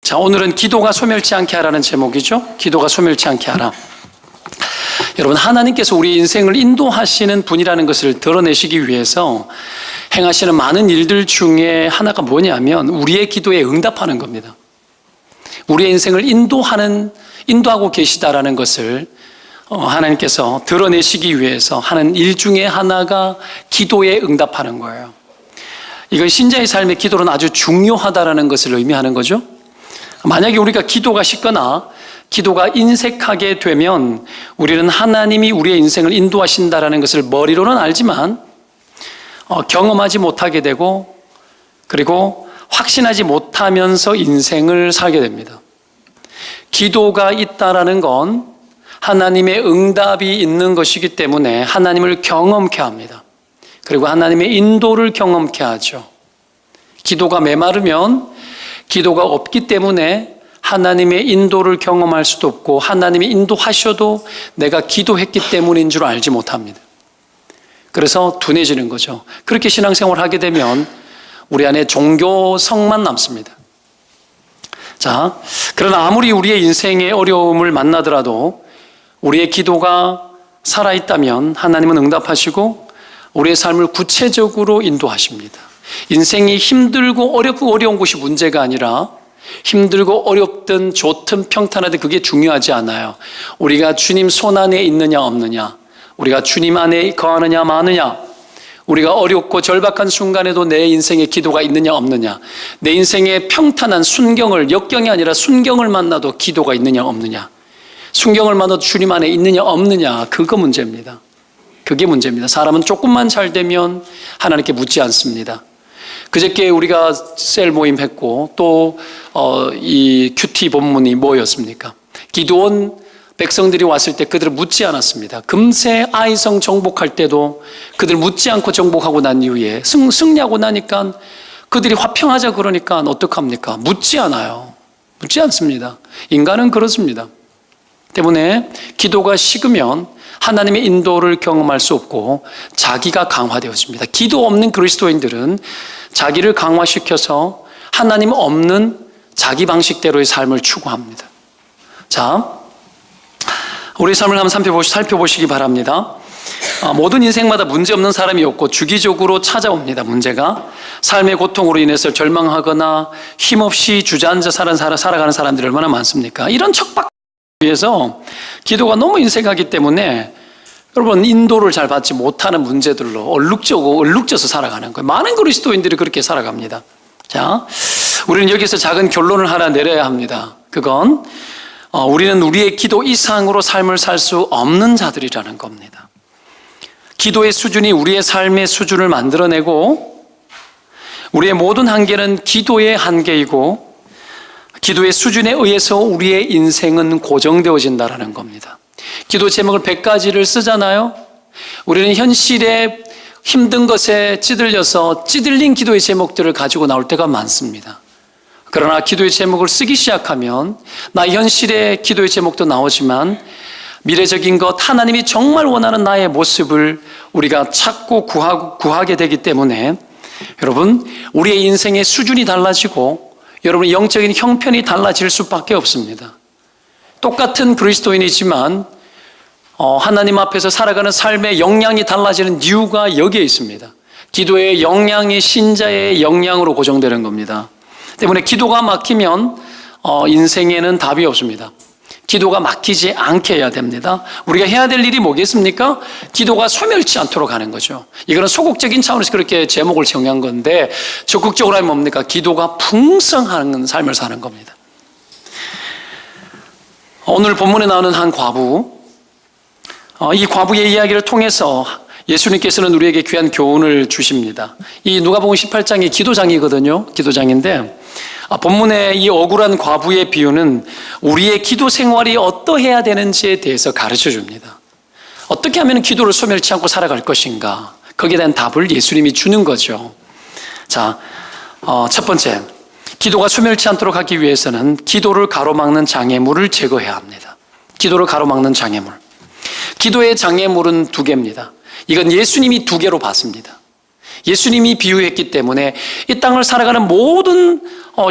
자, 오늘은 기도가 소멸치 않게 하라는 제목이죠. 기도가 소멸치 않게 하라. 여러분, 하나님께서 우리 인생을 인도하시는 분이라는 것을 드러내시기 위해서 행하시는 많은 일들 중에 하나가 뭐냐면 우리의 기도에 응답하는 겁니다. 우리의 인생을 인도하고 계시다라는 것을 하나님께서 드러내시기 위해서 하는 일 중에 하나가 기도에 응답하는 거예요. 이건 신자의 삶의 기도는 아주 중요하다라는 것을 의미하는 거죠. 만약에 우리가 기도가 쉽거나 기도가 인색하게 되면 우리는 하나님이 우리의 인생을 인도하신다라는 것을 머리로는 알지만 경험하지 못하게 되고 그리고 확신하지 못하면서 인생을 살게 됩니다. 기도가 있다라는 건 하나님의 응답이 있는 것이기 때문에 하나님을 경험케 합니다. 그리고 하나님의 인도를 경험케 하죠. 기도가 메마르면 기도가 없기 때문에 하나님의 인도를 경험할 수도 없고 하나님이 인도하셔도 내가 기도했기 때문인 줄 알지 못합니다. 그래서 둔해지는 거죠. 그렇게 신앙생활을 하게 되면 우리 안에 종교성만 남습니다. 자, 그러나 아무리 우리의 인생의 어려움을 만나더라도 우리의 기도가 살아있다면 하나님은 응답하시고 우리의 삶을 구체적으로 인도하십니다. 인생이 힘들고 어려운 것이 문제가 아니라 힘들고 어렵든 좋든 평탄하든 그게 중요하지 않아요. 우리가 주님 손 안에 있느냐 없느냐, 우리가 주님 안에 거하느냐 마느냐, 우리가 어렵고 절박한 순간에도 내 인생에 기도가 있느냐 없느냐, 내 인생의 평탄한 순경을, 역경이 아니라 순경을 만나도 기도가 있느냐 없느냐, 순경을 만나도 주님 안에 있느냐 없느냐, 그거 문제입니다. 그게 문제입니다. 사람은 조금만 잘 되면 하나님께 묻지 않습니다. 그저께 우리가 셀 모임 했고 또 이 큐티 본문이 뭐였습니까? 기드온 백성들이 왔을 때 그들을 묻지 않았습니다. 금세 아이성 정복할 때도 그들 묻지 않고 정복하고 난 이후에 승리하고 나니까 그들이 화평하자 그러니까 어떡합니까? 묻지 않아요. 묻지 않습니다. 인간은 그렇습니다. 때문에 기도가 식으면 하나님의 인도를 경험할 수 없고 자기가 강화되었습니다. 기도 없는 그리스도인들은 자기를 강화시켜서 하나님 없는 자기 방식대로의 삶을 추구합니다. 자, 우리 삶을 한번 살펴보시기 바랍니다. 모든 인생마다 문제없는 사람이 없고 주기적으로 찾아옵니다. 문제가 삶의 고통으로 인해서 절망하거나 힘없이 주저앉아 살아가는 사람들이 얼마나 많습니까? 이런 척박 위해서 기도가 너무 인색하기 때문에 여러분 인도를 잘 받지 못하는 문제들로 얼룩져서 살아가는 거예요. 많은 그리스도인들이 그렇게 살아갑니다. 자, 우리는 여기서 작은 결론을 하나 내려야 합니다. 그건 우리는 우리의 기도 이상으로 삶을 살 수 없는 자들이라는 겁니다. 기도의 수준이 우리의 삶의 수준을 만들어내고 우리의 모든 한계는 기도의 한계이고 기도의 수준에 의해서 우리의 인생은 고정되어진다는 겁니다. 기도 제목을 100가지를 쓰잖아요. 우리는 현실에 힘든 것에 찌들린 기도의 제목들을 가지고 나올 때가 많습니다. 그러나 기도의 제목을 쓰기 시작하면 나 현실의 기도의 제목도 나오지만 미래적인 것, 하나님이 정말 원하는 나의 모습을 우리가 찾고 구하게 되기 때문에 여러분, 우리의 인생의 수준이 달라지고 여러분의 영적인 형편이 달라질 수밖에 없습니다. 똑같은 그리스도인이지만 하나님 앞에서 살아가는 삶의 역량이 달라지는 이유가 여기에 있습니다. 기도의 역량이 신자의 역량으로 고정되는 겁니다. 때문에 기도가 막히면 인생에는 답이 없습니다. 기도가 막히지 않게 해야 됩니다. 우리가 해야 될 일이 뭐겠습니까? 기도가 소멸치 않도록 하는 거죠. 이거는 소극적인 차원에서 그렇게 제목을 정한 건데 적극적으로 하면 뭡니까? 기도가 풍성한 삶을 사는 겁니다. 오늘 본문에 나오는 한 과부, 이 과부의 이야기를 통해서 예수님께서는 우리에게 귀한 교훈을 주십니다. 이 누가복음 18장이 기도장이거든요. 기도장인데 본문의 이 억울한 과부의 비유는 우리의 기도 생활이 어떠해야 되는지에 대해서 가르쳐 줍니다. 어떻게 하면 기도를 소멸치 않고 살아갈 것인가? 거기에 대한 답을 예수님이 주는 거죠. 자, 첫 번째, 기도가 소멸치 않도록 하기 위해서는 기도를 가로막는 장애물을 제거해야 합니다. 기도를 가로막는 장애물. 기도의 장애물은 두 개입니다. 이건 예수님이 두 개로 봤습니다. 예수님이 비유했기 때문에 이 땅을 살아가는 모든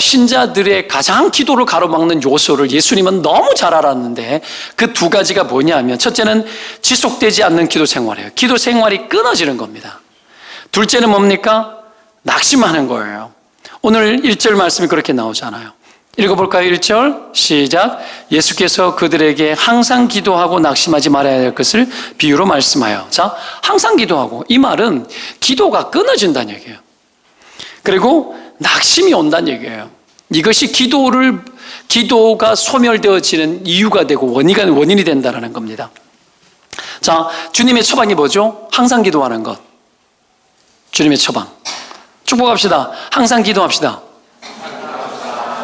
신자들의 가장 기도를 가로막는 요소를 예수님은 너무 잘 알았는데 그 두 가지가 뭐냐면 첫째는 지속되지 않는 기도 생활이에요. 기도 생활이 끊어지는 겁니다. 둘째는 뭡니까? 낙심하는 거예요. 오늘 1절 말씀이 그렇게 나오잖아요. 읽어볼까요? 1절 시작. 예수께서 그들에게 항상 기도하고 낙심하지 말아야 할 것을 비유로 말씀하여. 자, 항상 기도하고, 이 말은 기도가 끊어진다는 얘기예요. 그리고 낙심이 온다는 얘기예요. 이것이 기도가 소멸되어지는 이유가 되고 원인이 된다는 겁니다. 자, 주님의 처방이 뭐죠? 항상 기도하는 것. 주님의 처방. 축복합시다. 항상 기도합시다.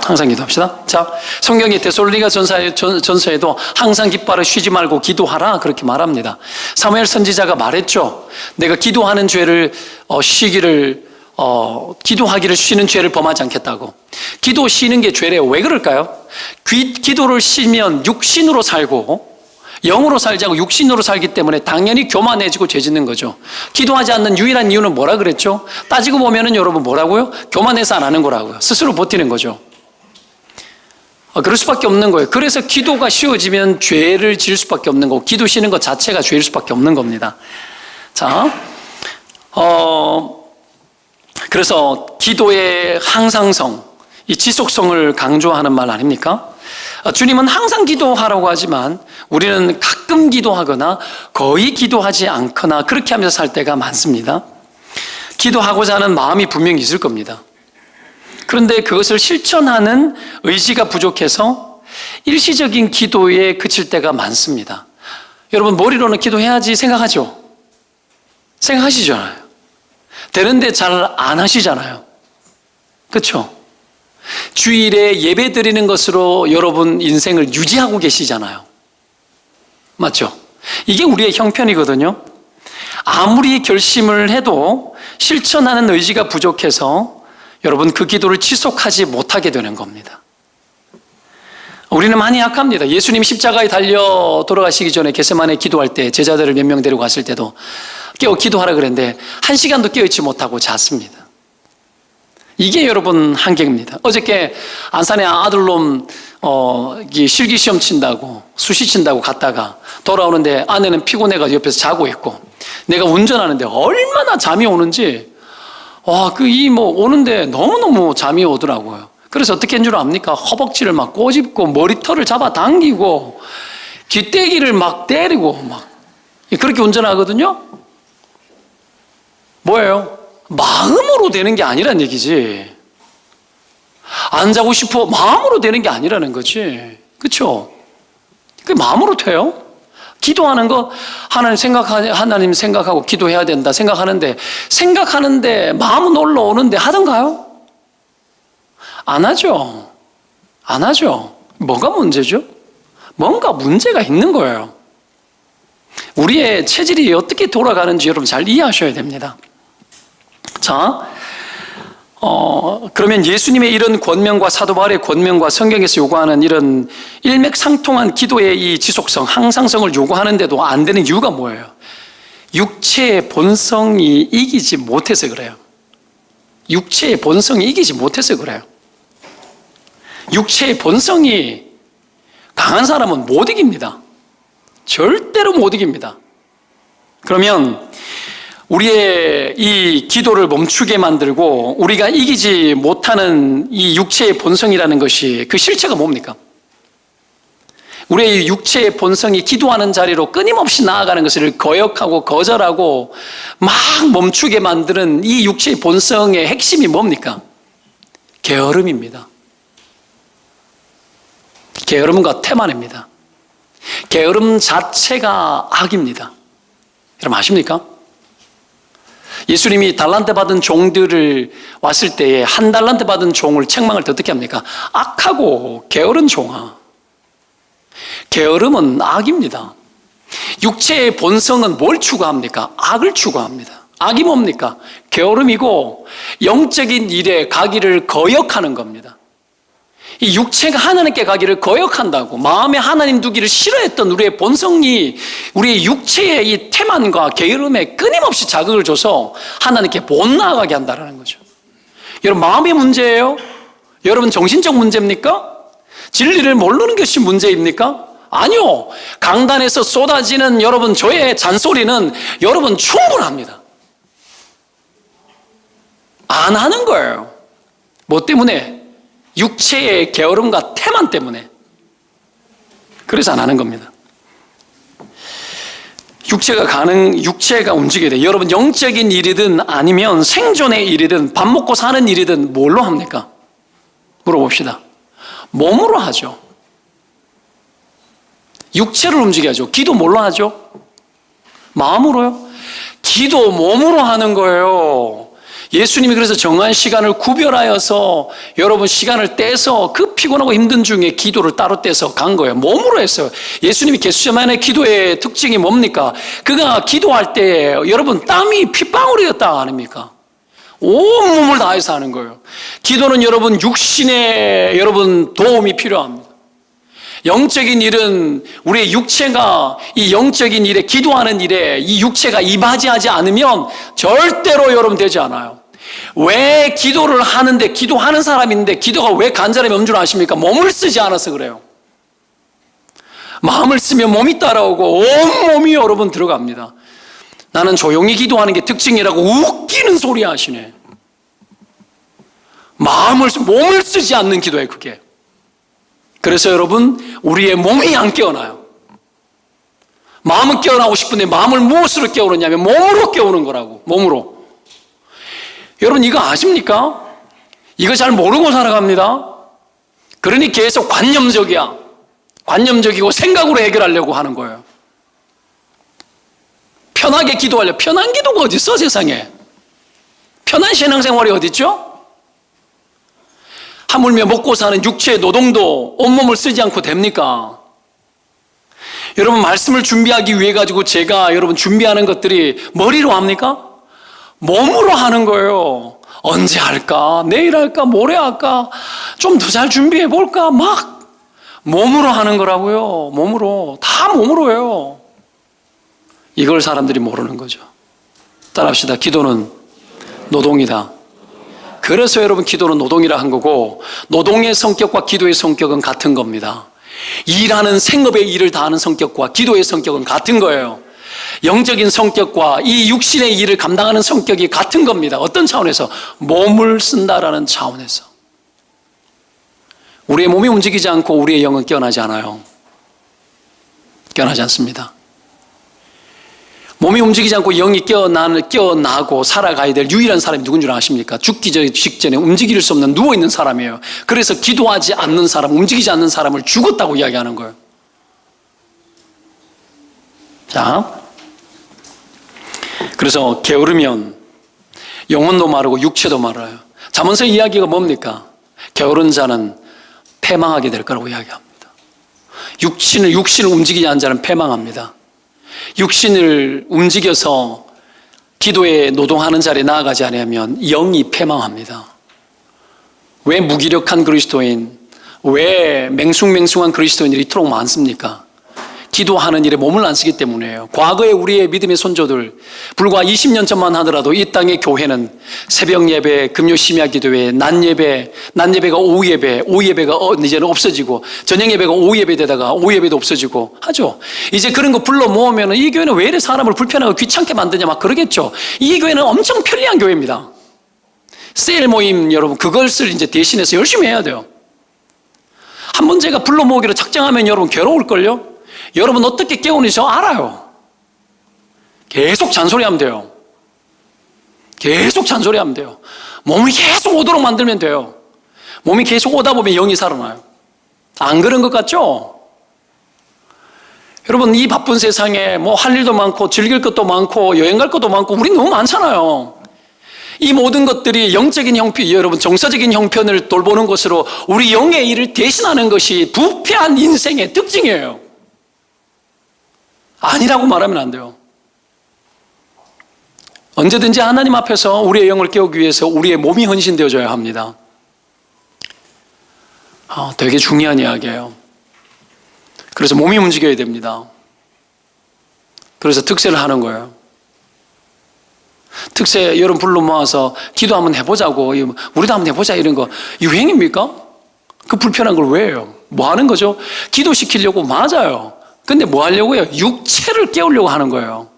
항상 기도합시다. 자, 성경의 데살로니가 전서에도 항상 기뻐하라 쉬지 말고 기도하라 그렇게 말합니다. 사무엘 선지자가 말했죠. 내가 기도하는 죄를 기도하기를 쉬는 죄를 범하지 않겠다고. 기도 쉬는 게 죄래요. 왜 그럴까요? 기도를 쉬면 육신으로 살고 영으로 살지 않고 육신으로 살기 때문에 당연히 교만해지고 죄 짓는 거죠. 기도하지 않는 유일한 이유는 뭐라 그랬죠? 따지고 보면은 여러분 뭐라고요? 교만해서 안 하는 거라고요. 스스로 버티는 거죠. 그럴 수밖에 없는 거예요. 그래서 기도가 쉬워지면 죄를 지을 수밖에 없는 거고 기도 쉬는 것 자체가 죄일 수밖에 없는 겁니다. 자, 그래서 기도의 항상성, 이 지속성을 강조하는 말 아닙니까? 주님은 항상 기도하라고 하지만 우리는 가끔 기도하거나 거의 기도하지 않거나 그렇게 하면서 살 때가 많습니다. 기도하고자 하는 마음이 분명히 있을 겁니다. 그런데 그것을 실천하는 의지가 부족해서 일시적인 기도에 그칠 때가 많습니다. 여러분 머리로는 기도해야지 생각하죠? 생각하시잖아요. 되는데 잘 안 하시잖아요. 그렇죠? 주일에 예배 드리는 것으로 여러분 인생을 유지하고 계시잖아요. 맞죠? 이게 우리의 형편이거든요. 아무리 결심을 해도 실천하는 의지가 부족해서 여러분 그 기도를 지속하지 못하게 되는 겁니다. 우리는 많이 약합니다. 예수님 십자가에 달려 돌아가시기 전에 겟세마네 기도할 때 제자들을 몇 명 데리고 갔을 때도 깨어 기도하라 그랬는데 1시간도 깨어있지 못하고 잤습니다. 이게 여러분 한계입니다. 어저께 안산에 아들놈 실기시험 친다고 수시 친다고 갔다가 돌아오는데 아내는 피곤해가지고 옆에서 자고 있고 내가 운전하는데 얼마나 잠이 오는지 오는데 너무너무 잠이 오더라고요. 그래서 어떻게 한 줄 압니까? 허벅지를 막 꼬집고 머리털을 잡아 당기고 뒷대기를 막 때리고 막 그렇게 운전하거든요. 뭐예요? 마음으로 되는 게 아니란 얘기지. 안 자고 싶어 마음으로 되는 게 아니라는 거지. 그렇죠? 그게 마음으로 돼요? 기도하는 거 하나님 생각하고 기도해야 된다 생각하는데 마음은 올라오는데 하던가요? 안 하죠. 안 하죠. 뭐가 문제죠? 뭔가 문제가 있는 거예요. 우리의 체질이 어떻게 돌아가는지 여러분 잘 이해하셔야 됩니다. 자, 그러면 예수님의 이런 권면과 사도 바울의 권면과 성경에서 요구하는 이런 일맥상통한 기도의 이 지속성, 항상성을 요구하는데도 안 되는 이유가 뭐예요? 육체의 본성이 이기지 못해서 그래요. 육체의 본성이 이기지 못해서 그래요. 육체의 본성이 강한 사람은 못 이깁니다. 절대로 못 이깁니다. 그러면 우리의 이 기도를 멈추게 만들고 우리가 이기지 못하는 이 육체의 본성이라는 것이 그 실체가 뭡니까? 우리의 육체의 본성이 기도하는 자리로 끊임없이 나아가는 것을 거역하고 거절하고 막 멈추게 만드는 이 육체의 본성의 핵심이 뭡니까? 게으름입니다. 게으름과 태만입니다. 게으름 자체가 악입니다. 여러분 아십니까? 예수님이 달란트 받은 종들을 왔을 때에 한 달란트 받은 종을 책망을 때 어떻게 합니까? 악하고 게으른 종아. 게으름은 악입니다. 육체의 본성은 뭘 추구합니까? 악을 추구합니다. 악이 뭡니까? 게으름이고 영적인 일에 가기를 거역하는 겁니다. 이 육체가 하나님께 가기를 거역한다고, 마음에 하나님 두기를 싫어했던 우리의 본성이 우리의 육체의 이 태만과 게으름에 끊임없이 자극을 줘서 하나님께 못 나아가게 한다는 거죠. 여러분, 마음의 문제예요? 여러분, 정신적 문제입니까? 진리를 모르는 것이 문제입니까? 아니요. 강단에서 쏟아지는 여러분 저의 잔소리는 여러분 충분합니다. 안 하는 거예요. 뭐 때문에? 육체의 게으름과 태만 때문에. 그래서 안 하는 겁니다. 육체가 움직여야 돼요. 여러분, 영적인 일이든 아니면 생존의 일이든 밥 먹고 사는 일이든 뭘로 합니까? 물어봅시다. 몸으로 하죠. 육체를 움직여야죠. 기도 뭘로 하죠? 마음으로요. 기도 몸으로 하는 거예요. 예수님이 그래서 정한 시간을 구별하여서 여러분 시간을 떼서 그 피곤하고 힘든 중에 기도를 따로 떼서 간 거예요. 몸으로 했어요. 예수님이 겟세마네 기도의 특징이 뭡니까? 그가 기도할 때 여러분 땀이 핏방울이었다 아닙니까? 온몸을 다해서 하는 거예요. 기도는 여러분 육신의 여러분 도움이 필요합니다. 영적인 일은 우리의 육체가 이 영적인 일에, 기도하는 일에 이 육체가 이바지하지 않으면 절대로 여러분 되지 않아요. 왜 기도를 하는데, 기도하는 사람인데 기도가 왜 간절함이 없는 줄 아십니까? 몸을 쓰지 않아서 그래요. 마음을 쓰면 몸이 따라오고 온몸이 여러분 들어갑니다. 나는 조용히 기도하는 게 특징이라고 웃기는 소리 하시네. 몸을 쓰지 않는 기도예요, 그게. 그래서 여러분, 우리의 몸이 안 깨어나요. 마음은 깨어나고 싶은데 마음을 무엇으로 깨우느냐면 몸으로 깨우는 거라고. 몸으로. 여러분, 이거 아십니까? 이거 잘 모르고 살아갑니다. 그러니 계속 관념적이야. 관념적이고 생각으로 해결하려고 하는 거예요. 편하게 기도하려. 편한 기도가 어디 있어, 세상에? 편한 신앙생활이 어디 있죠? 하물며 먹고 사는 육체의 노동도 온몸을 쓰지 않고 됩니까? 여러분, 말씀을 준비하기 위해 가지고 제가 여러분 준비하는 것들이 머리로 합니까? 몸으로 하는 거예요. 언제 할까? 내일 할까? 모레 할까? 좀 더 잘 준비해 볼까? 막 몸으로 하는 거라고요. 몸으로. 다 몸으로 해요. 이걸 사람들이 모르는 거죠. 따라합시다. 기도는 노동이다. 그래서 여러분, 기도는 노동이라 한 거고, 노동의 성격과 기도의 성격은 같은 겁니다. 일하는 생업의 일을 다하는 성격과 기도의 성격은 같은 거예요. 영적인 성격과 이 육신의 일을 감당하는 성격이 같은 겁니다. 어떤 차원에서? 몸을 쓴다라는 차원에서. 우리의 몸이 움직이지 않고 우리의 영은 깨어나지 않아요. 깨어나지 않습니다. 몸이 움직이지 않고 영이 깨어나고 살아가야 될 유일한 사람이 누군 줄 아십니까? 죽기 직전에 움직일 수 없는 누워있는 사람이에요. 그래서 기도하지 않는 사람, 움직이지 않는 사람을 죽었다고 이야기하는 거예요. 자, 그래서 게으르면 영혼도 마르고 육체도 마르요. 잠언서 이야기가 뭡니까? 게으른 자는 패망하게 될 거라고 이야기합니다. 육신을 움직이지 않는 자는 패망합니다. 육신을 움직여서 기도에 노동하는 자리에 나아가지 않으면 영이 패망합니다. 왜 무기력한 그리스도인, 왜 맹숭맹숭한 그리스도인들이 이토록 많습니까? 기도하는 일에 몸을 안 쓰기 때문이에요. 과거에 우리의 믿음의 선조들, 불과 20년 전만 하더라도 이 땅의 교회는 새벽 예배, 금요 심야 기도회, 낮 예배가 오후 예배, 오후 예배가 이제는 없어지고, 저녁 예배가 오후 예배 되다가 오후 예배도 없어지고 하죠. 이제 그런 거 불러 모으면 이 교회는 왜 이래 사람을 불편하고 귀찮게 만드냐 막 그러겠죠. 이 교회는 엄청 편리한 교회입니다. 세일 모임 여러분, 그것을 이제 대신해서 열심히 해야 돼요. 한 번 제가 불러 모으기로 작정하면 여러분 괴로울걸요? 여러분 어떻게 깨우는지 저 알아요. 계속 잔소리하면 돼요. 계속 잔소리하면 돼요. 몸이 계속 오도록 만들면 돼요. 몸이 계속 오다 보면 영이 살아나요. 안 그런 것 같죠? 여러분, 이 바쁜 세상에 뭐 할 일도 많고 즐길 것도 많고 여행 갈 것도 많고 우리 너무 많잖아요. 이 모든 것들이 영적인 형편, 여러분 정서적인 형편을 돌보는 것으로 우리 영의 일을 대신하는 것이 부패한 인생의 특징이에요. 아니라고 말하면 안 돼요. 언제든지 하나님 앞에서 우리의 영을 깨우기 위해서 우리의 몸이 헌신되어져야 합니다. 되게 중요한 이야기예요. 그래서 몸이 움직여야 됩니다. 그래서 특세를 하는 거예요. 특세 여러분 불러 모아서 기도 한번 해보자고, 우리도 한번 해보자, 이런 거 유행입니까? 그 불편한 걸 왜 해요? 뭐 하는 거죠? 기도시키려고. 맞아요. 근데 뭐 하려고요? 육체를 깨우려고 하는 거예요.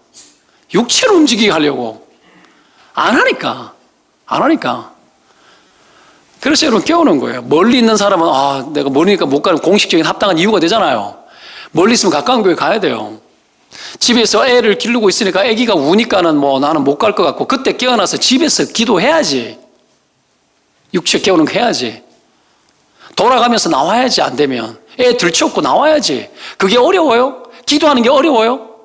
육체를 움직이게 하려고. 안 하니까. 그래서 여러분 깨우는 거예요. 멀리 있는 사람은 내가 멀으니까 못 가는 공식적인 합당한 이유가 되잖아요. 멀리 있으면 가까운 교회 가야 돼요. 집에서 애를 기르고 있으니까 애기가 우니까는 나는 못 갈 것 같고, 그때 깨어나서 집에서 기도해야지. 육체 깨우는 거 해야지. 돌아가면서 나와야지. 안 되면 애 들쳐업고 나와야지. 그게 어려워요? 기도하는 게 어려워요?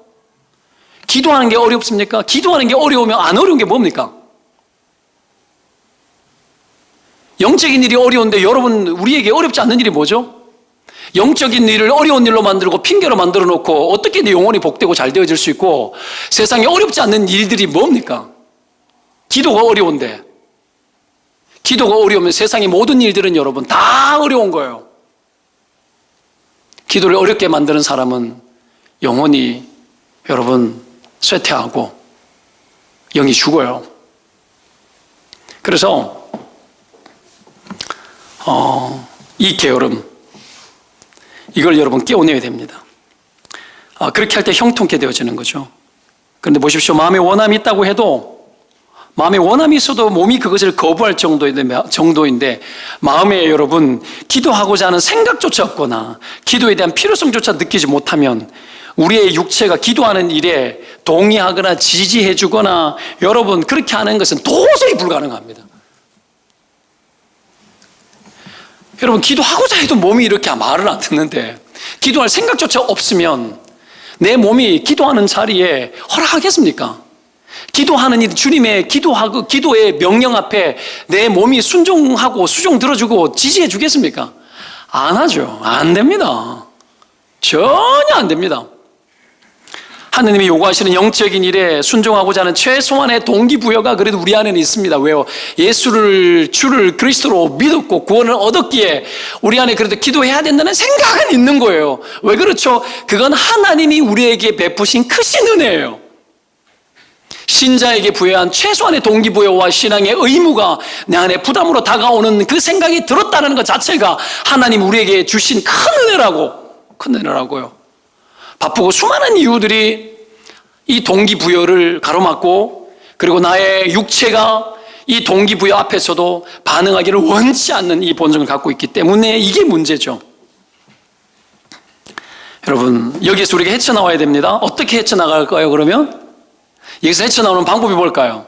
기도하는 게 어렵습니까? 기도하는 게 어려우면 안 어려운 게 뭡니까? 영적인 일이 어려운데 여러분, 우리에게 어렵지 않는 일이 뭐죠? 영적인 일을 어려운 일로 만들고 핑계로 만들어 놓고 어떻게 내 영혼이 복되고 잘 되어질 수 있고, 세상에 어렵지 않는 일들이 뭡니까? 기도가 어려운데. 기도가 어려우면 세상의 모든 일들은 여러분 다 어려운 거예요. 기도를 어렵게 만드는 사람은 영혼이 여러분 쇠퇴하고 영이 죽어요. 그래서 이 게으름, 이걸 여러분 깨워내야 됩니다. 그렇게 할 때 형통케 되어지는 거죠. 그런데 보십시오. 마음에 원함이 있다고 해도, 마음에 원함이 있어도 몸이 그것을 거부할 정도인데 마음에 여러분 기도하고자 하는 생각조차 없거나 기도에 대한 필요성조차 느끼지 못하면 우리의 육체가 기도하는 일에 동의하거나 지지해 주거나 여러분 그렇게 하는 것은 도저히 불가능합니다. 여러분 기도하고자 해도 몸이 이렇게 말을 안 듣는데, 기도할 생각조차 없으면 내 몸이 기도하는 자리에 허락하겠습니까? 기도하는 일, 주님의 기도의 명령 앞에 내 몸이 순종하고 수종 들어주고 지지해 주겠습니까? 안 하죠. 안 됩니다. 전혀 안 됩니다. 하느님이 요구하시는 영적인 일에 순종하고자 하는 최소한의 동기부여가 그래도 우리 안에는 있습니다. 왜요? 주를 그리스도로 믿었고 구원을 얻었기에 우리 안에 그래도 기도해야 된다는 생각은 있는 거예요. 왜 그렇죠? 그건 하나님이 우리에게 베푸신 크신 은혜예요. 신자에게 부여한 최소한의 동기부여와 신앙의 의무가 내 안에 부담으로 다가오는 그 생각이 들었다는 것 자체가 하나님 우리에게 주신 큰 은혜라고요. 바쁘고 수많은 이유들이 이 동기부여를 가로막고, 그리고 나의 육체가 이 동기부여 앞에서도 반응하기를 원치 않는 이 본성을 갖고 있기 때문에 이게 문제죠. 여러분, 여기에서 우리가 헤쳐나와야 됩니다. 어떻게 헤쳐나갈까요, 그러면? 여기서 헤쳐나오는 방법이 뭘까요?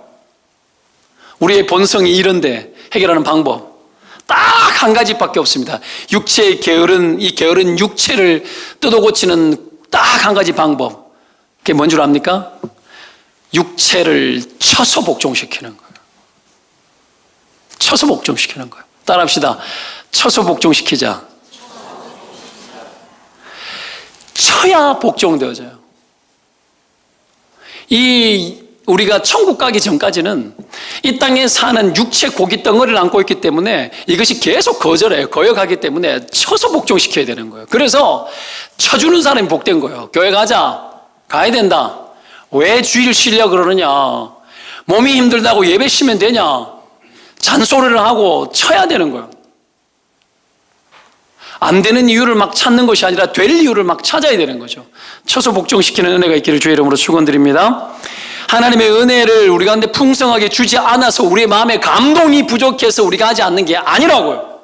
우리의 본성이 이런데 해결하는 방법 딱 한 가지밖에 없습니다. 육체의 이 게으른 육체를 뜯어고치는 딱 한 가지 방법. 그게 뭔 줄 압니까? 육체를 쳐서 복종시키는 거예요. 쳐서 복종시키는 거예요. 따라합시다. 쳐서 복종시키자. 쳐야 복종되어져요. 우리가 천국 가기 전까지는 이 땅에 사는 육체 고기 덩어리를 안고 있기 때문에 이것이 계속 거역하기 때문에 쳐서 복종시켜야 되는 거예요. 그래서 쳐주는 사람이 복된 거예요. 교회 가야 된다. 왜 주일 쉬려고 그러느냐? 몸이 힘들다고 예배 쉬면 되냐? 잔소리를 하고 쳐야 되는 거예요. 안 되는 이유를 막 찾는 것이 아니라 될 이유를 막 찾아야 되는 거죠. 쳐서 복종시키는 은혜가 있기를 주의 이름으로 축원드립니다. 하나님의 은혜를 우리 가운데 풍성하게 주지 않아서 우리의 마음에 감동이 부족해서 우리가 하지 않는 게 아니라고요.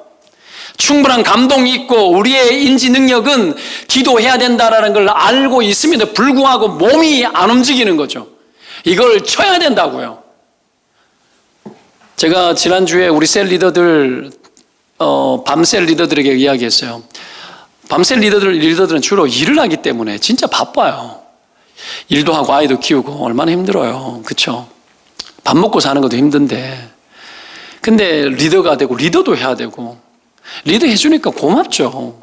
충분한 감동이 있고 우리의 인지 능력은 기도해야 된다는 걸 알고 있음에도 불구하고 몸이 안 움직이는 거죠. 이걸 쳐야 된다고요. 제가 지난주에 우리 셀 리더들, 밤셀 리더들에게 이야기했어요. 밤셀 리더들은 주로 일을 하기 때문에 진짜 바빠요. 일도 하고 아이도 키우고 얼마나 힘들어요. 그렇죠? 밥 먹고 사는 것도 힘든데, 근데 리더가 되고 리더도 해야 되고 리더 해주니까 고맙죠.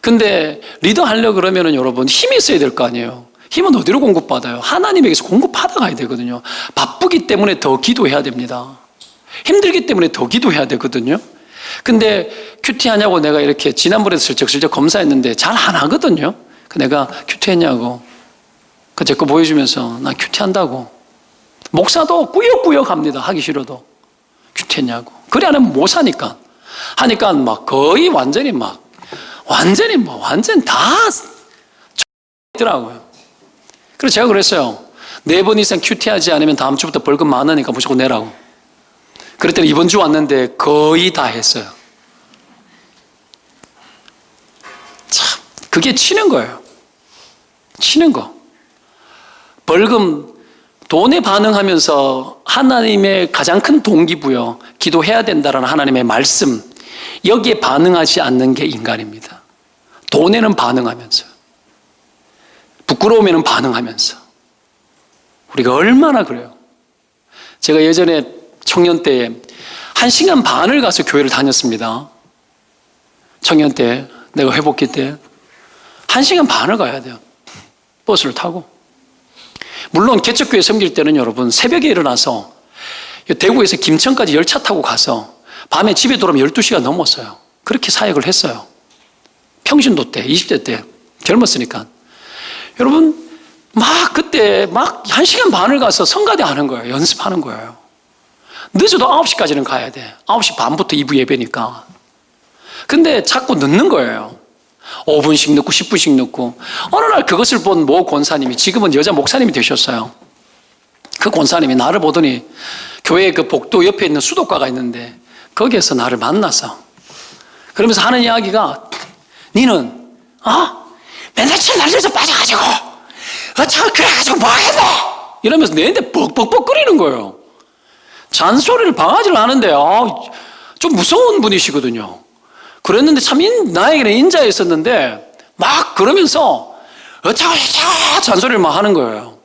근데 리더 하려고 그러면은 여러분 힘이 있어야 될 거 아니에요. 힘은 어디로 공급받아요? 하나님에게서 공급받아 가야 되거든요. 바쁘기 때문에 더 기도해야 됩니다. 힘들기 때문에 더 기도해야 되거든요. 근데 큐티하냐고 내가 이렇게 지난번에 슬쩍슬쩍 검사했는데 잘 안 하거든요. 내가 큐티했냐고. 제 거 보여주면서 나 큐티한다고. 목사도 꾸역꾸역 합니다. 하기 싫어도. 큐티했냐고. 그래 안 하면 못 사니까. 하니까 막 거의 완전히 완전 다 있더라고요. 그래서 제가 그랬어요. 4번 이상 큐티하지 않으면 다음 주부터 벌금 많으니까 무조건 내라고. 그랬더니 이번 주 왔는데 거의 다 했어요. 참, 그게 치는 거예요. 치는 거. 벌금, 돈에 반응하면서 하나님의 가장 큰 동기부여, 기도해야 된다라는 하나님의 말씀, 여기에 반응하지 않는 게 인간입니다. 돈에는 반응하면서, 부끄러우면 반응하면서. 우리가 얼마나 그래요. 제가 예전에 청년 때에 1시간 반을 가서 교회를 다녔습니다. 청년 때, 내가 회복기 때 1시간 반을 가야 돼요. 버스를 타고. 물론 개척교회 섬길 때는 여러분 새벽에 일어나서 대구에서 김천까지 열차 타고 가서 밤에 집에 돌아오면 12시가 넘었어요. 그렇게 사역을 했어요. 평신도 때, 20대 때 젊었으니까. 여러분 막 그때 막 1시간 반을 가서 성가대 하는 거예요. 연습하는 거예요. 늦어도 9시까지는 가야 돼. 9시 반부터 2부 예배니까. 근데 자꾸 늦는 거예요. 5분씩 늦고 10분씩 늦고. 어느 날 그것을 본 모 권사님이, 지금은 여자 목사님이 되셨어요. 그 권사님이 나를 보더니 교회 그 복도 옆에 있는 수도가가 있는데 거기에서 나를 만나서 그러면서 하는 이야기가, 니는 맨날 날려서 빠져가지고 어차피 그래가지고 뭐하겠노 이러면서 내한테 벅벅벅 끓이는 거예요. 잔소리를 방하지를 않은데 좀 무서운 분이시거든요. 그랬는데 참 나에게는 인자였었는데 막 그러면서 어쩌고 잔소리를 막 하는 거예요.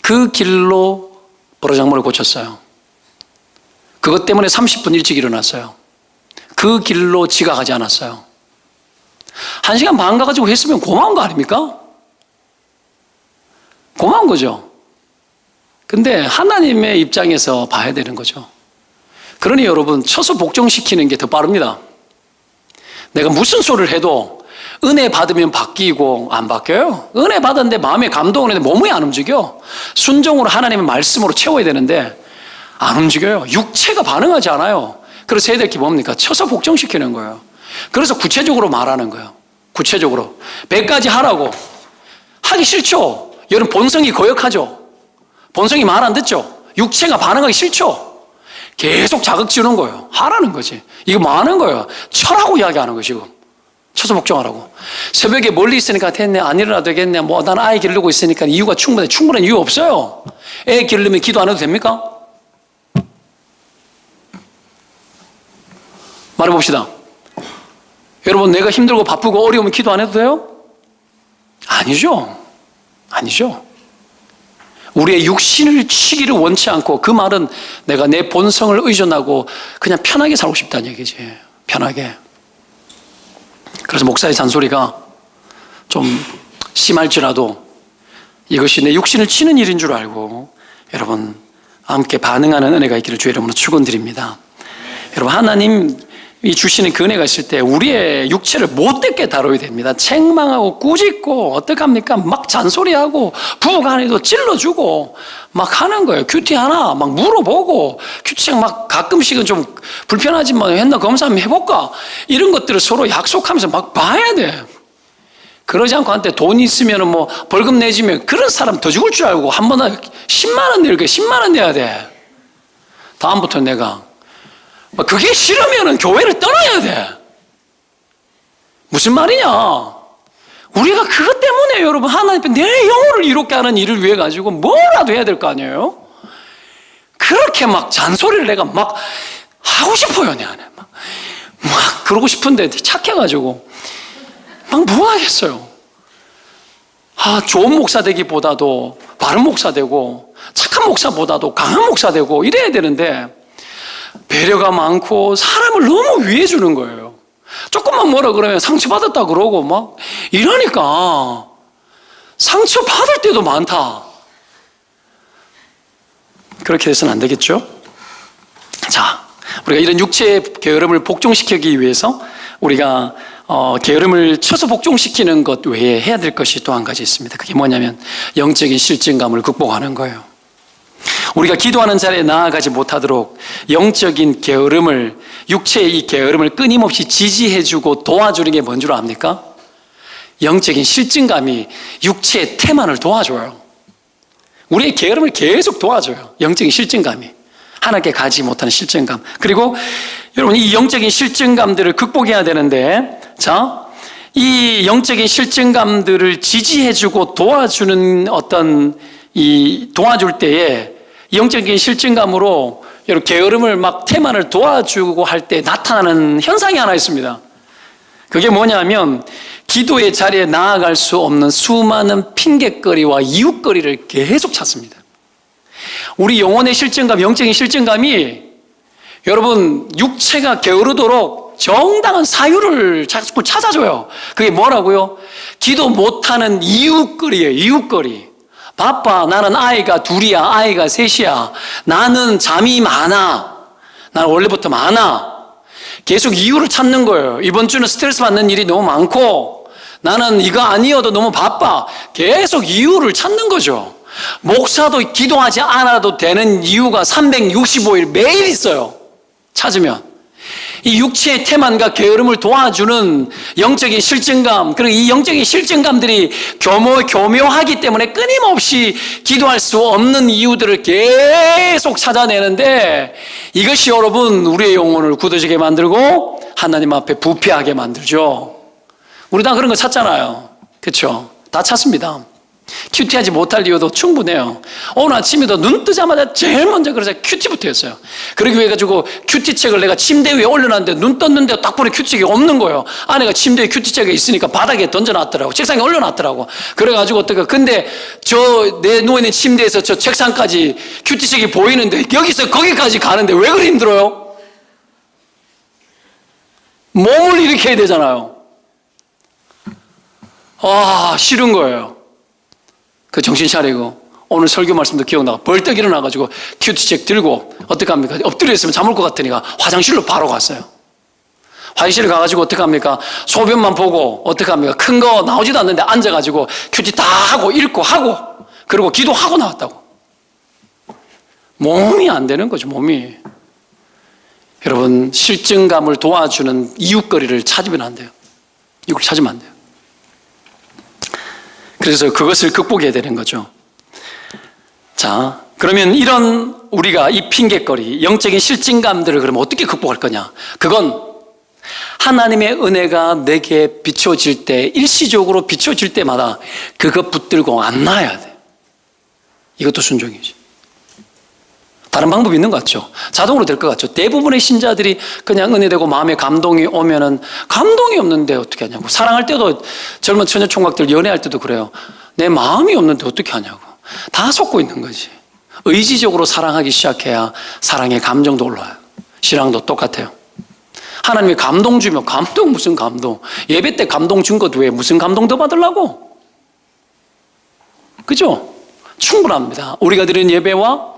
그 길로 보로장모를 고쳤어요. 그것 때문에 30분 일찍 일어났어요. 그 길로 지각하지 않았어요. 1시간 반 가가지고 했으면 고마운 거 아닙니까? 고마운 거죠. 근데 하나님의 입장에서 봐야 되는 거죠. 그러니 여러분, 쳐서 복종시키는 게 더 빠릅니다. 내가 무슨 소리를 해도 은혜 받으면 바뀌고 안 바뀌어요. 은혜 받았는데 마음에 감동을 했는데 몸이 안 움직여. 순종으로 하나님의 말씀으로 채워야 되는데 안 움직여요. 육체가 반응하지 않아요. 그래서 해야 될 게 뭡니까? 쳐서 복종시키는 거예요. 그래서 구체적으로 말하는 거예요. 구체적으로 100가지 하라고. 하기 싫죠. 여러분 본성이 거역하죠. 본성이 말 안 듣죠. 육체가 반응하기 싫죠. 계속 자극 주는 거예요. 하라는 거지. 이거 뭐 하는 거예요? 쳐라고 이야기하는 거예요, 지금. 쳐서 복종하라고. 새벽에 멀리 있으니까 됐네, 안 일어나도 되겠네, 난 아이 기르고 있으니까 이유가 충분한 이유 없어요. 애 기르려면 기도 안 해도 됩니까? 말해봅시다. 여러분, 내가 힘들고 바쁘고 어려우면 기도 안 해도 돼요? 아니죠. 아니죠. 우리의 육신을 치기를 원치 않고, 그 말은 내가 내 본성을 의존하고 그냥 편하게 살고 싶다는 얘기지. 편하게. 그래서 목사의 잔소리가 좀 심할지라도 이것이 내 육신을 치는 일인 줄 알고 여러분 함께 반응하는 은혜가 있기를 주의 이름으로 축원드립니다. 여러분, 하나님이 주시는 그 은혜가 있을 때 우리의 육체를 못되게 다뤄야 됩니다. 책망하고 꾸짖고 어떡합니까? 막 잔소리하고 부부간에도 찔러주고 막 하는 거예요. 큐티 하나 막 물어보고, 큐티장 막 가끔씩은 좀 불편하지만 했나 검사 한번 해볼까? 이런 것들을 서로 약속하면서 막 봐야 돼. 그러지 않고 한테 돈 있으면 뭐 벌금 내지면 그런 사람 더 죽을 줄 알고 한 번에 10만 원 낼게, 10만 원 내야 돼. 다음부터 내가 그게 싫으면 교회를 떠나야 돼. 무슨 말이냐? 우리가 그것 때문에 여러분 하나님 앞에 내 영혼을 이롭게 하는 일을 위해 가지고 뭐라도 해야 될 거 아니에요? 그렇게 막 잔소리를 내가 막 하고 싶어요, 내 안에. 막 그러고 싶은데 착해가지고 막 뭐 하겠어요? 좋은 목사 되기보다도 바른 목사 되고 착한 목사보다도 강한 목사 되고 이래야 되는데 배려가 많고 사람을 너무 위해 주는 거예요. 조금만 뭐라 그러면 상처받았다 그러고 막 이러니까 상처받을 때도 많다. 그렇게 해서는 안 되겠죠? 자, 우리가 이런 육체의 게으름을 복종시키기 위해서 우리가 게으름을 쳐서 복종시키는 것 외에 해야 될 것이 또 한 가지 있습니다. 그게 뭐냐면 영적인 실증감을 극복하는 거예요. 우리가 기도하는 자리에 나아가지 못하도록 영적인 게으름을, 육체의 이 게으름을 끊임없이 지지해주고 도와주는 게 뭔 줄 압니까? 영적인 실증감이 육체의 태만을 도와줘요. 우리의 게으름을 계속 도와줘요. 영적인 실증감이. 하나님께 가지 못하는 실증감. 그리고 여러분, 이 영적인 실증감들을 극복해야 되는데, 자, 이 영적인 실증감들을 지지해주고 도와주는 도와줄 때에 영적인 실증감으로 여러분 게으름을 막 태만을 도와주고 할 때 나타나는 현상이 하나 있습니다. 그게 뭐냐면 기도의 자리에 나아갈 수 없는 수많은 핑곗거리와 이웃거리를 계속 찾습니다. 우리 영혼의 실증감, 영적인 실증감이 여러분 육체가 게으르도록 정당한 사유를 자꾸 찾아줘요. 그게 뭐라고요? 기도 못하는 이웃거리예요. 이웃거리. 바빠. 나는 아이가 둘이야. 아이가 셋이야. 나는 잠이 많아. 나는 원래부터 많아. 계속 이유를 찾는 거예요. 이번 주는 스트레스 받는 일이 너무 많고 나는 이거 아니어도 너무 바빠. 계속 이유를 찾는 거죠. 목사도 기도하지 않아도 되는 이유가 365일 매일 있어요. 찾으면. 이 육체의 태만과 게으름을 도와주는 영적인 실증감, 그리고 이 영적인 실증감들이 교묘하기 때문에 끊임없이 기도할 수 없는 이유들을 계속 찾아내는데 이것이 여러분 우리의 영혼을 굳어지게 만들고 하나님 앞에 부패하게 만들죠. 우리 다 그런 거 찾잖아요. 그렇죠? 다 찾습니다. 큐티하지 못할 이유도 충분해요. 오늘 아침에도 눈 뜨자마자 제일 먼저 그래서 큐티부터 했어요. 그러기 위해 가지고 큐티책을 내가 침대 위에 올려놨는데 눈 떴는데 딱 보니 큐티책이 없는 거예요. 아내가 침대에 큐티책이 있으니까 바닥에 던져놨더라고. 책상에 올려놨더라고. 그래가지고 근데 내 누워있는 침대에서 저 책상까지 큐티책이 보이는데 여기서 거기까지 가는데 왜 그리 힘들어요? 몸을 일으켜야 되잖아요. 싫은 거예요. 그 정신 차리고 오늘 설교 말씀도 기억나고 벌떡 일어나가지고 큐티책 들고 어떻게 합니까? 엎드려 있으면 잠올 것 같으니까 화장실로 바로 갔어요. 화장실에 가가지고 어떻게 합니까? 소변만 보고 어떻게 합니까? 큰 거 나오지도 않는데 앉아가지고 큐티 다 하고 읽고 하고 그리고 기도하고 나왔다고. 몸이 안 되는 거죠. 몸이. 여러분 실증감을 도와주는 이웃거리를 찾으면 안 돼요. 이걸 찾으면 안 돼요. 그래서 그것을 극복해야 되는 거죠. 자, 그러면 이런 우리가 이 핑곗거리, 영적인 실증감들을 그러면 어떻게 극복할 거냐? 그건 하나님의 은혜가 내게 비춰질 때, 일시적으로 비춰질 때마다 그거 붙들고 안 놔야 돼. 이것도 순종이지. 다른 방법이 있는 것 같죠? 자동으로 될 것 같죠? 대부분의 신자들이 그냥 은혜되고 마음에 감동이 오면은 감동이 없는데 어떻게 하냐고. 사랑할 때도 젊은 처녀 총각들 연애할 때도 그래요. 내 마음이 없는데 어떻게 하냐고. 다 속고 있는 거지. 의지적으로 사랑하기 시작해야 사랑의 감정도 올라와요. 신앙도 똑같아요. 하나님이 감동 주면 감동 무슨 감동. 예배 때 감동 준 것 외에 무슨 감동 더 받으려고. 그죠? 충분합니다. 우리가 드리는 예배와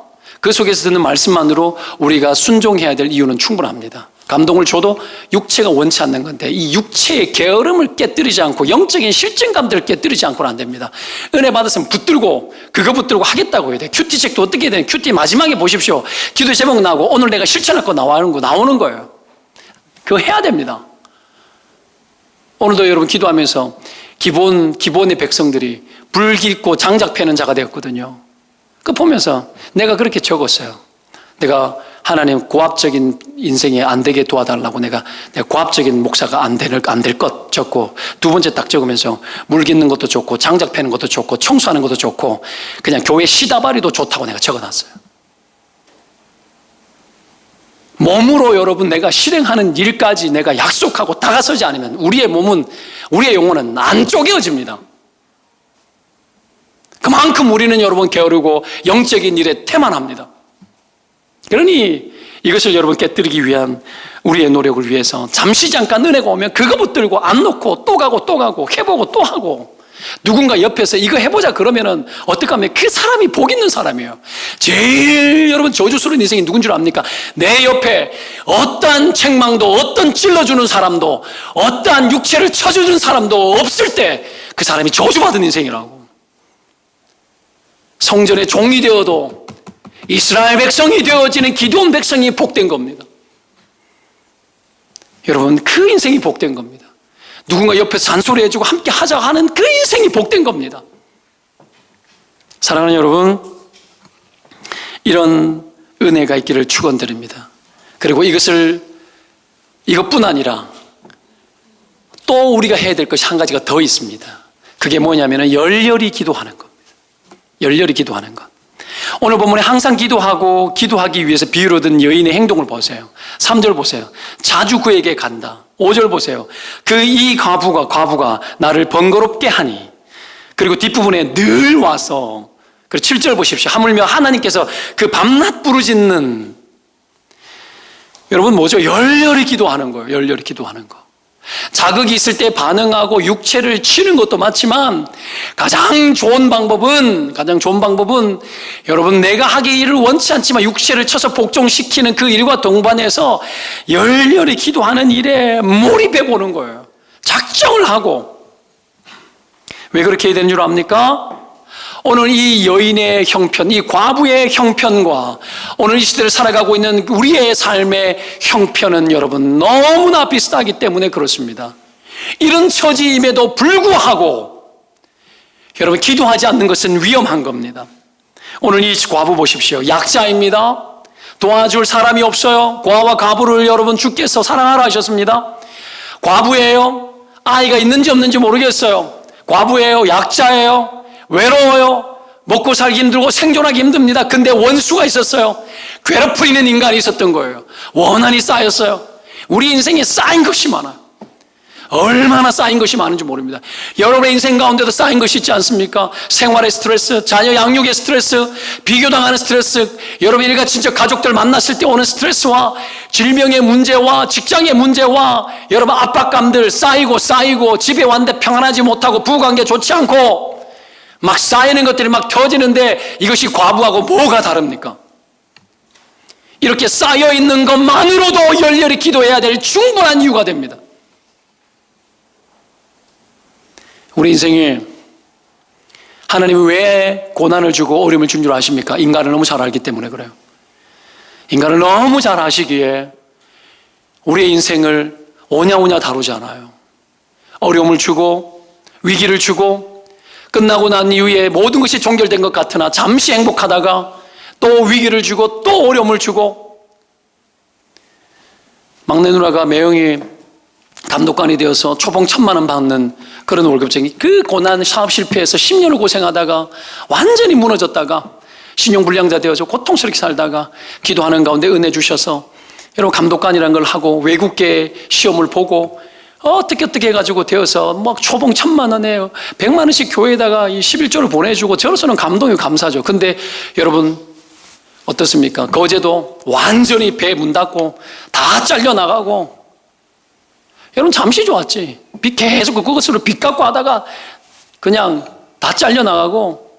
그 속에서 듣는 말씀만으로 우리가 순종해야 될 이유는 충분합니다. 감동을 줘도 육체가 원치 않는 건데 이 육체의 게으름을 깨뜨리지 않고 영적인 실증감들을 깨뜨리지 않고는 안 됩니다. 은혜 받았으면 그거 붙들고 하겠다고 해야 돼. 큐티책도 어떻게 해야 되는 큐티 마지막에 보십시오. 기도 제목 나오고 오늘 내가 실천할 거 나오는 거예요. 그거 해야 됩니다. 오늘도 여러분 기도하면서 기본의 백성들이 불 깃고 장작 패는 자가 되었거든요. 그 보면서 내가 그렇게 적었어요. 내가 하나님 고압적인 인생에 안 되게 도와달라고 내가 고압적인 목사가 안 될 것 적고 두 번째 딱 적으면서 물 깃는 것도 좋고 장작 패는 것도 좋고 청소하는 것도 좋고 그냥 교회 시다바리도 좋다고 내가 적어놨어요. 몸으로 여러분 내가 실행하는 일까지 내가 약속하고 다가서지 않으면 우리의 영혼은 안 쪼개어집니다. 그만큼 우리는 여러분 게으르고 영적인 일에 태만합니다. 그러니 이것을 여러분 깨뜨리기 위한 우리의 노력을 위해서 잠시 잠깐 은혜가 오면 그거 붙들고 안 놓고 또 가고 해보고 또 하고 누군가 옆에서 이거 해보자 그러면은 어떡하면 그 사람이 복 있는 사람이에요. 제일 여러분 저주스러운 인생이 누군 줄 압니까? 내 옆에 어떠한 책망도, 어떤 찔러주는 사람도, 어떠한 육체를 쳐주는 사람도 없을 때 그 사람이 저주받은 인생이라고. 성전의 종이 되어도 이스라엘 백성이 되어지는 기드온 백성이 복된 겁니다. 여러분, 그 인생이 복된 겁니다. 누군가 옆에서 잔소리 해주고 함께 하자 하는 그 인생이 복된 겁니다. 사랑하는 여러분, 이런 은혜가 있기를 축원드립니다. 그리고 이것뿐 아니라 또 우리가 해야 될 것이 한 가지가 더 있습니다. 그게 뭐냐면 열렬히 기도하는 겁니다. 열렬히 기도하는 것. 오늘 본문에 항상 기도하기 위해서 비유로 든 여인의 행동을 보세요. 3절 보세요. 자주 그에게 간다. 5절 보세요. 이 과부가 나를 번거롭게 하니. 그리고 뒷부분에 늘 와서. 그리고 7절 보십시오. 하물며 하나님께서 그 밤낮 부르짖는. 여러분 뭐죠? 열렬히 기도하는 거예요. 열렬히 기도하는 거. 자극이 있을 때 반응하고 육체를 치는 것도 맞지만 가장 좋은 방법은 여러분 내가 하기 일을 원치 않지만 육체를 쳐서 복종시키는 그 일과 동반해서 열렬히 기도하는 일에 몰입해 보는 거예요. 작정을 하고. 왜 그렇게 해야 되는 줄 압니까? 오늘 이 여인의 형편, 이 과부의 형편과 오늘 이 시대를 살아가고 있는 우리의 삶의 형편은 여러분 너무나 비슷하기 때문에 그렇습니다. 이런 처지임에도 불구하고 여러분 기도하지 않는 것은 위험한 겁니다. 오늘 이 과부 보십시오. 약자입니다. 도와줄 사람이 없어요. 과와 과부를 여러분 주께서 사랑하라 하셨습니다. 과부예요. 아이가 있는지 없는지 모르겠어요. 과부예요. 약자예요. 외로워요. 먹고 살기 힘들고 생존하기 힘듭니다. 근데 원수가 있었어요. 괴롭히는 인간이 있었던 거예요. 원한이 쌓였어요. 우리 인생에 쌓인 것이 많아요. 얼마나 쌓인 것이 많은지 모릅니다. 여러분의 인생 가운데도 쌓인 것이 있지 않습니까? 생활의 스트레스, 자녀 양육의 스트레스, 비교당하는 스트레스, 여러분 일가 친척 가족들 만났을 때 오는 스트레스와 질병의 문제와 직장의 문제와 여러분 압박감들 쌓이고 집에 왔는데 평안하지 못하고 부부관계 좋지 않고 막 쌓이는 것들이 막 터지는데 이것이 과부하고 뭐가 다릅니까? 이렇게 쌓여있는 것만으로도 열렬히 기도해야 될 충분한 이유가 됩니다. 우리 인생에 하나님이 왜 고난을 주고 어려움을 준 줄 아십니까? 인간을 너무 잘 알기 때문에 그래요. 인간을 너무 잘 아시기에 우리의 인생을 오냐오냐 다루지 않아요. 어려움을 주고 위기를 주고 끝나고 난 이후에 모든 것이 종결된 것 같으나 잠시 행복하다가 또 위기를 주고 또 어려움을 주고. 막내 누나가 매형이 감독관이 되어서 초봉 1,000만 원 받는 그런 월급쟁이, 그 고난 사업 실패해서 10년을 고생하다가 완전히 무너졌다가 신용불량자 되어서 고통스럽게 살다가 기도하는 가운데 은혜 주셔서 여러분 감독관이라는 걸 하고 외국계 시험을 보고 어떻게 해가지고 되어서 막 초봉 1,000만 원에 100만 원씩 교회에다가 이 11조를 보내주고 저로서는 감동이 감사죠. 근데 여러분 어떻습니까? 거제도 완전히 배 문 닫고 다 잘려나가고. 여러분 잠시 좋았지. 빚 계속 그것으로 빚 갚고 하다가 그냥 다 잘려나가고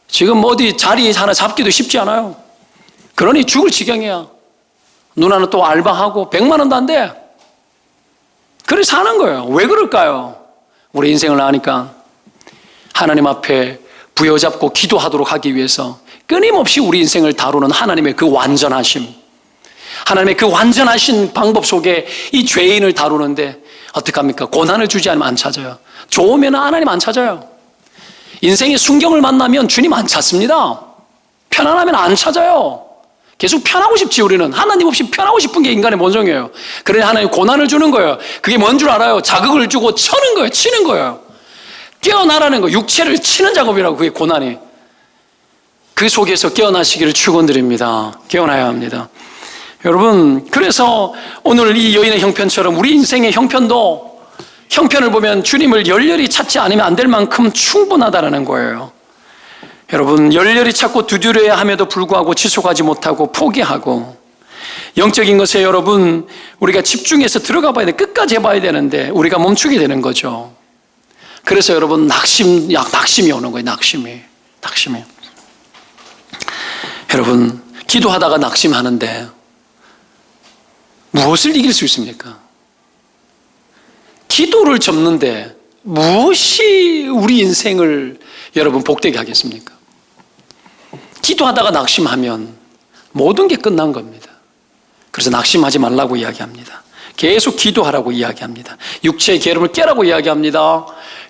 지금 어디 자리 하나 잡기도 쉽지 않아요. 그러니 죽을 지경이야. 누나는 또 알바하고 100만 원도 안 돼. 그래 사는 거예요. 왜 그럴까요? 우리 인생을 아니까 하나님 앞에 부여잡고 기도하도록 하기 위해서 끊임없이 우리 인생을 다루는 하나님의 그 완전하심, 하나님의 그 완전하신 방법 속에 이 죄인을 다루는데 어떡합니까? 고난을 주지 않으면 안 찾아요. 좋으면 하나님 안 찾아요. 인생의 순경을 만나면 주님 안 찾습니다. 편안하면 안 찾아요. 계속 편하고 싶지. 우리는 하나님 없이 편하고 싶은 게 인간의 본성이에요. 그러니 하나님 고난을 주는 거예요. 그게 뭔 줄 알아요? 자극을 주고 쳐는 거예요. 치는 거예요. 깨어나라는 거. 육체를 치는 작업이라고. 그게 고난이. 그 속에서 깨어나시기를 축원드립니다. 깨어나야 합니다. 여러분, 그래서 오늘 이 여인의 형편처럼 우리 인생의 형편을 보면 주님을 열렬히 찾지 않으면 안 될 만큼 충분하다는 거예요. 여러분, 열렬히 찾고 두드려야 함에도 불구하고 지속하지 못하고 포기하고, 영적인 것에 여러분 우리가 집중해서 들어가 봐야 돼. 끝까지 해봐야 되는데 우리가 멈추게 되는 거죠. 그래서 여러분 낙심이 오는 거예요. 낙심이. 여러분 기도하다가 낙심하는데 무엇을 이길 수 있습니까? 기도를 접는데 무엇이 우리 인생을 여러분 복되게 하겠습니까? 기도하다가 낙심하면 모든 게 끝난 겁니다. 그래서 낙심하지 말라고 이야기합니다. 계속 기도하라고 이야기합니다. 육체의 게으름을 깨라고 이야기합니다.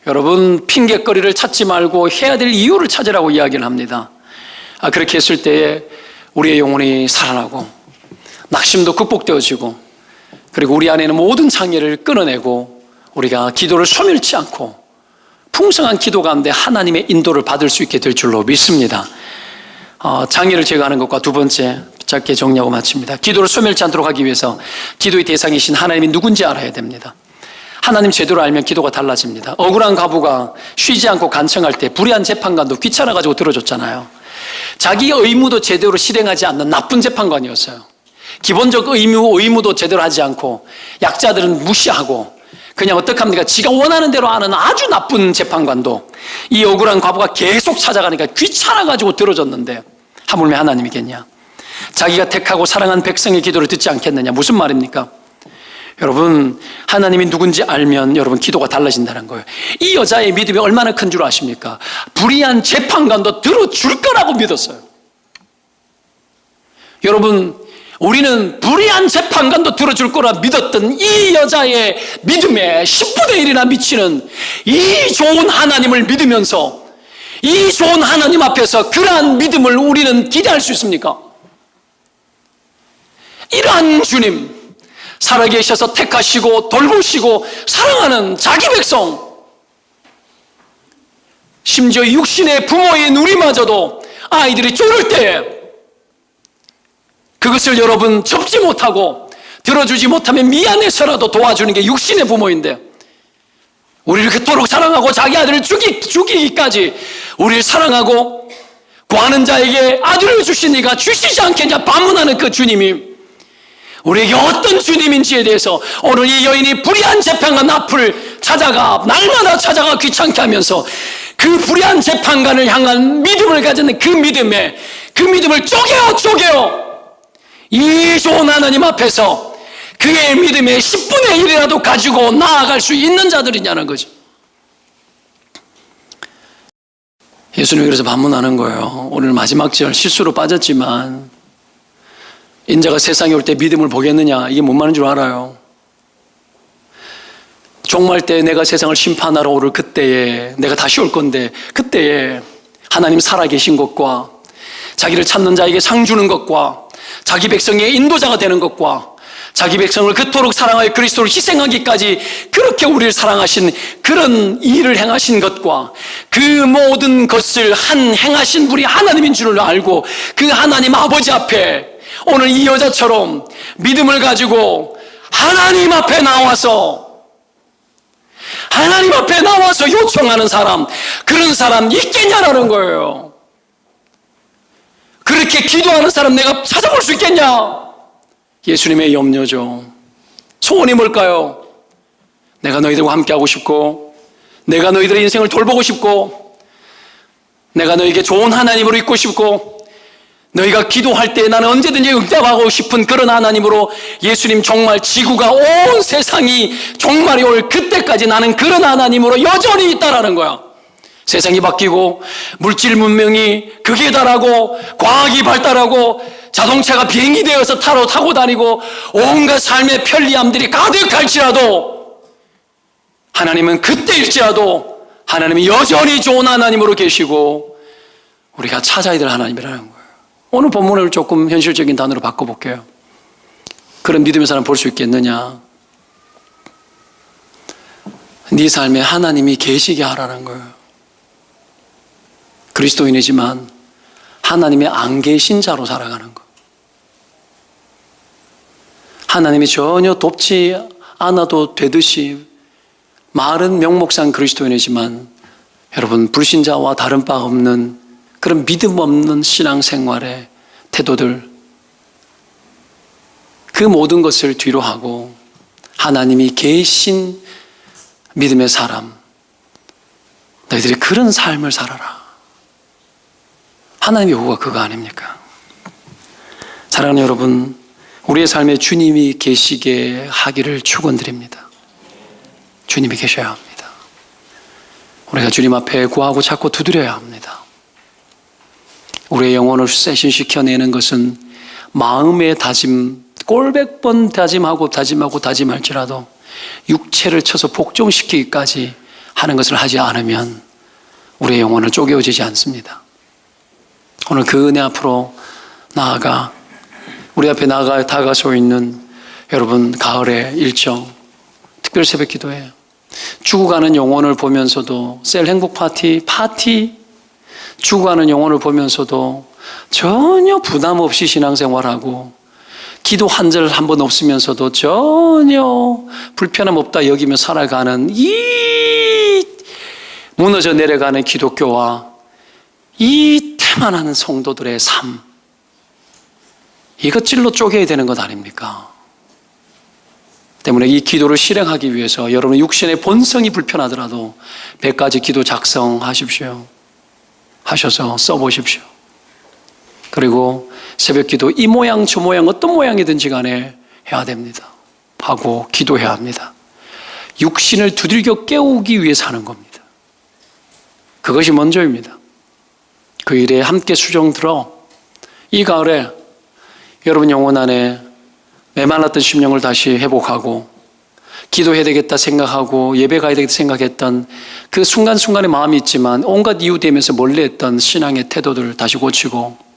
여러분 핑계거리를 찾지 말고 해야 될 이유를 찾으라고 이야기를 합니다. 그렇게 했을 때에 우리의 영혼이 살아나고 낙심도 극복되어지고 그리고 우리 안에 있는 모든 장애를 끊어내고 우리가 기도를 소멸치 않고 풍성한 기도 가운데 하나님의 인도를 받을 수 있게 될 줄로 믿습니다. 장애를 제거하는 것과 두 번째 짧게 정리하고 마칩니다. 기도를 소멸치 않도록 하기 위해서 기도의 대상이신 하나님이 누군지 알아야 됩니다. 하나님 제대로 알면 기도가 달라집니다. 억울한 과부가 쉬지 않고 간청할 때 불의한 재판관도 귀찮아가지고 들어줬잖아요. 자기 의무도 제대로 실행하지 않는 나쁜 재판관이었어요. 기본적 의무도 제대로 하지 않고 약자들은 무시하고 그냥 어떡합니까? 지가 원하는 대로 하는 아주 나쁜 재판관도 이 억울한 과부가 계속 찾아가니까 귀찮아가지고 들어줬는데 하물며 하나님이겠냐? 자기가 택하고 사랑한 백성의 기도를 듣지 않겠느냐? 무슨 말입니까? 여러분 하나님이 누군지 알면 여러분 기도가 달라진다는 거예요. 이 여자의 믿음이 얼마나 큰 줄 아십니까? 불의한 재판관도 들어줄 거라고 믿었어요. 여러분 우리는 불의한 재판관도 들어줄 거라 믿었던 이 여자의 믿음에 10분의 1이나 미치는 이 좋은 하나님을 믿으면서 이 좋은 하나님 앞에서 그러한 믿음을 우리는 기대할 수 있습니까? 이러한 주님, 살아계셔서 택하시고 돌보시고 사랑하는 자기 백성, 심지어 육신의 부모인 우리마저도 아이들이 졸을 때에 그것을 여러분 접지 못하고 들어주지 못하면 미안해서라도 도와주는 게 육신의 부모인데 우리를 그토록 사랑하고 자기 아들을 죽이기까지 우리를 사랑하고 구하는 자에게 아들을 주시니가 주시지 않겠냐 반문하는 그 주님이 우리에게 어떤 주님인지에 대해서 오늘 이 여인이 불의한 재판관 앞을 찾아가 날마다 찾아가 귀찮게 하면서 그 불의한 재판관을 향한 믿음을 가졌는 그 믿음을 쪼개어 이 좋은 하나님 앞에서 그의 믿음의 10분의 1이라도 가지고 나아갈 수 있는 자들이냐는 거죠. 예수님이 그래서 반문하는 거예요. 오늘 마지막 절 실수로 빠졌지만 인자가 세상에 올 때 믿음을 보겠느냐, 이게 뭔 말인 줄 알아요? 종말 때 내가 세상을 심판하러 오를 그때에 내가 다시 올 건데 그때에 하나님 살아계신 것과 자기를 찾는 자에게 상 주는 것과 자기 백성의 인도자가 되는 것과 자기 백성을 그토록 사랑하여 그리스도를 희생하기까지 그렇게 우리를 사랑하신 그런 일을 행하신 것과 그 모든 것을 행하신 분이 하나님인 줄을 알고 그 하나님 아버지 앞에 오늘 이 여자처럼 믿음을 가지고 하나님 앞에 나와서 요청하는 사람, 그런 사람 있겠냐라는 거예요. 그렇게 기도하는 사람 내가 찾아볼 수 있겠냐? 예수님의 염려죠. 소원이 뭘까요? 내가 너희들과 함께하고 싶고 내가 너희들의 인생을 돌보고 싶고 내가 너에게 좋은 하나님으로 있고 싶고 너희가 기도할 때 나는 언제든지 응답하고 싶은 그런 하나님으로 예수님 정말 지구가 온 세상이 종말이 올 그때까지 나는 그런 하나님으로 여전히 있다라는 거야. 세상이 바뀌고 물질 문명이 극에 달하고 과학이 발달하고 자동차가 비행이 되어서 타고 다니고 온갖 삶의 편리함들이 가득할지라도 하나님은 그때일지라도 하나님이 여전히 좋은 하나님으로 계시고 우리가 찾아야 될 하나님이라는 거예요. 오늘 본문을 조금 현실적인 단어로 바꿔볼게요. 그런 믿음의 사람 볼 수 있겠느냐? 네 삶에 하나님이 계시게 하라는 거예요. 그리스도인이지만 하나님이 안 계신 자로 살아가는 것. 하나님이 전혀 돕지 않아도 되듯이 말은 명목상 그리스도인이지만 여러분 불신자와 다른 바 없는 그런 믿음 없는 신앙생활의 태도들, 그 모든 것을 뒤로 하고 하나님이 계신 믿음의 사람, 너희들이 그런 삶을 살아라. 하나님의 요구가 그거 아닙니까? 사랑하는 여러분, 우리의 삶에 주님이 계시게 하기를 축원드립니다. 주님이 계셔야 합니다. 우리가 주님 앞에 구하고 찾고 두드려야 합니다. 우리의 영혼을 쇄신시켜내는 것은 마음의 다짐, 꼴백 번 다짐하고 다짐할지라도 육체를 쳐서 복종시키기까지 하는 것을 하지 않으면 우리의 영혼은 쪼개어지지 않습니다. 오늘 그 은혜 앞으로 나아가 우리 앞에 다가서 있는 여러분, 가을의 일정, 특별 새벽 기도예요. 죽어가는 영혼을 보면서도 셀 행복 파티, 죽어가는 영혼을 보면서도 전혀 부담 없이 신앙생활하고 기도 한 절 한 번 없으면서도 전혀 불편함 없다 여기며 살아가는 이 무너져 내려가는 기독교와 이 태만한 성도들의 삶, 이것 찔러 쪼개야 되는 것 아닙니까? 때문에 이 기도를 실행하기 위해서 여러분의 육신의 본성이 불편하더라도 100가지 기도 작성하십시오. 하셔서 써보십시오. 그리고 새벽 기도 이 모양 저 모양 어떤 모양이든지 간에 해야 됩니다. 하고 기도해야 합니다. 육신을 두들겨 깨우기 위해서 하는 겁니다. 그것이 먼저입니다. 그 일에 함께 수정 들어 이 가을에 여러분 영혼 안에 메말랐던 심령을 다시 회복하고 기도해야 되겠다 생각하고 예배 가야 되겠다 생각했던 그 순간순간의 마음이 있지만 온갖 이유 되면서 멀리 했던 신앙의 태도들을 다시 고치고,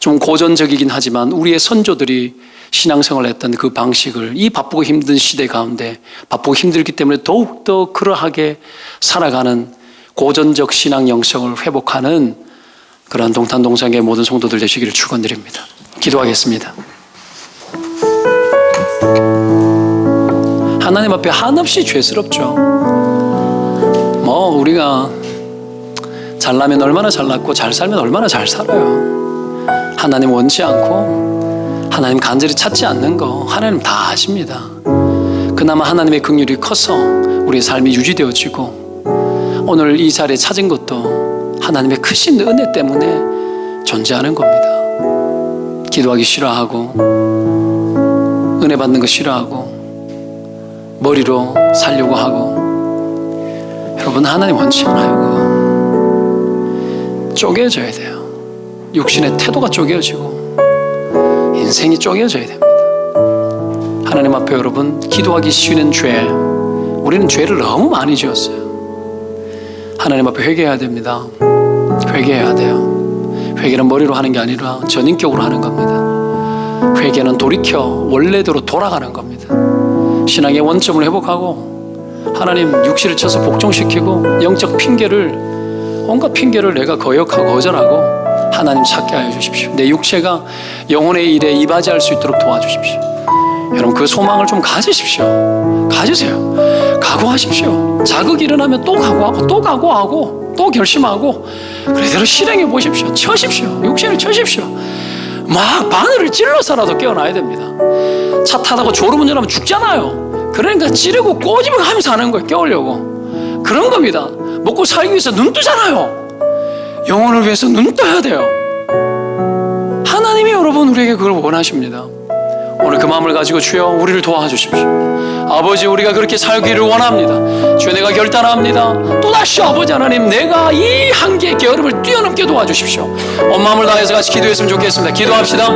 좀 고전적이긴 하지만 우리의 선조들이 신앙생활을 했던 그 방식을 이 바쁘고 힘든 시대 가운데 바쁘고 힘들기 때문에 더욱더 그러하게 살아가는 고전적 신앙 영성을 회복하는 그러한 동탄동상의 모든 성도들 되시기를 축원드립니다. 기도하겠습니다. 하나님 앞에 한없이 죄스럽죠. 우리가 잘나면 얼마나 잘났고 잘 살면 얼마나 잘 살아요. 하나님 원치 않고 하나님 간절히 찾지 않는 거 하나님 다 아십니다. 그나마 하나님의 긍휼이 커서 우리의 삶이 유지되어지고 오늘 이 자리에 찾은 것도 하나님의 크신 은혜 때문에 존재하는 겁니다. 기도하기 싫어하고 은혜 받는 거 싫어하고 머리로 살려고 하고, 여러분 하나님 원치 않아요. 그거 쪼개져야 돼요. 육신의 태도가 쪼개지고 인생이 쪼개져야 됩니다. 하나님 앞에 여러분 기도하기 쉬는 죄, 우리는 죄를 너무 많이 지었어요. 하나님 앞에 회개해야 됩니다. 회개해야 돼요. 회개는 머리로 하는 게 아니라 전인격으로 하는 겁니다. 회개는 돌이켜 원래대로 돌아가는 겁니다. 신앙의 원점을 회복하고 하나님 육신을 쳐서 복종시키고 영적 핑계를, 온갖 핑계를 내가 거역하고 거절하고 하나님 찾게 하여 주십시오. 내 육체가 영혼의 일에 이바지할 수 있도록 도와주십시오. 여러분 그 소망을 좀 가지십시오. 가지세요. 각오하십시오. 자극이 일어나면 또 각오하고 또 각오하고 또 결심하고 그대로 실행해 보십시오. 쳐십시오. 육신을 쳐십시오. 막 바늘을 찔러서라도 깨어나야 됩니다. 차 타다가 졸음운전하면 죽잖아요. 그러니까 찌르고 꼬집어 하면서 하는 거예요. 깨우려고. 그런 겁니다. 먹고 살기 위해서 눈 뜨잖아요. 영혼을 위해서 눈 떠야 돼요. 하나님이 여러분 우리에게 그걸 원하십니다. 오늘 그 마음을 가지고 주여 우리를 도와주십시오. 아버지 우리가 그렇게 살기를 원합니다. 주여 내가 결단합니다. 또다시 아버지 하나님 내가 이 한계의 게으름을 뛰어넘게 도와주십시오. 온 마음을 다해서 같이 기도했으면 좋겠습니다. 기도합시다.